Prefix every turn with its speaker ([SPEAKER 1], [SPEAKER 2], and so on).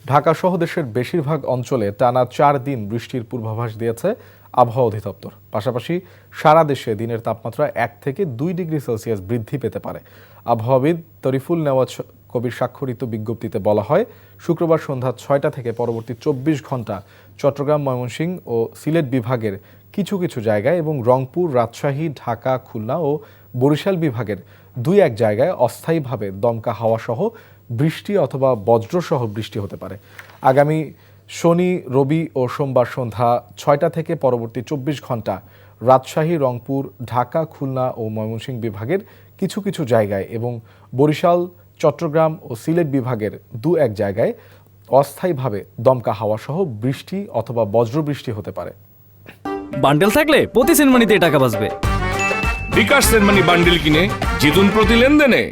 [SPEAKER 1] ঢাকা সহ দেশের বেশিরভাগ অঞ্চলে টানা 4 দিন বৃষ্টির পূর্বাভাস দিয়েছে আবহাওয়া অধিদপ্তর। পাশাপাশি সারা দেশে দিনের তাপমাত্রা 1 থেকে 2 ডিগ্রি সেলসিয়াস বৃদ্ধি পেতে পারে। আবহাওয়াবিদ তরিফুল নেওয়াজ কবির স্বাক্ষরিত বিজ্ঞপ্তিতে বলা হয়, শুক্রবার সন্ধ্যা 6টা থেকে পরবর্তী 24 ঘন্টা চট্টগ্রাম, ময়মনসিংহ ও সিলেট বিভাগের কিছু কিছু জায়গায় এবং রংপুর, রাজশাহী, ঢাকা, খুলনা ও বরিশাল বিভাগের 2-1 জায়গায় অস্থায়ীভাবে দমকা হাওয়া সহ বৃষ্টি অথবা বজ্রসহ বৃষ্টি হতে পারে। আগামী শনি, রবি ও সোমবার সন্ধ্যা 6টা থেকে পরবর্তী 24 ঘন্টা রাজশাহী, রংপুর, ঢাকা, খুলনা ও ময়মনসিংহ বিভাগের কিছু কিছু জায়গায় এবং বরিশাল, চট্টগ্রাম ও সিলেট বিভাগের 2-1 জায়গায় অস্থায়ীভাবে দমকা হাওয়া সহ বৃষ্টি অথবা বজ্রবৃষ্টি হতে পারে।
[SPEAKER 2] বান্ডেল থাকলে প্রতি সেনমানিতে টাকা বাঁচবে।
[SPEAKER 3] বিকাশ সেনমানি বান্ডেল কিনে জিতুন প্রতি লেনদেনে।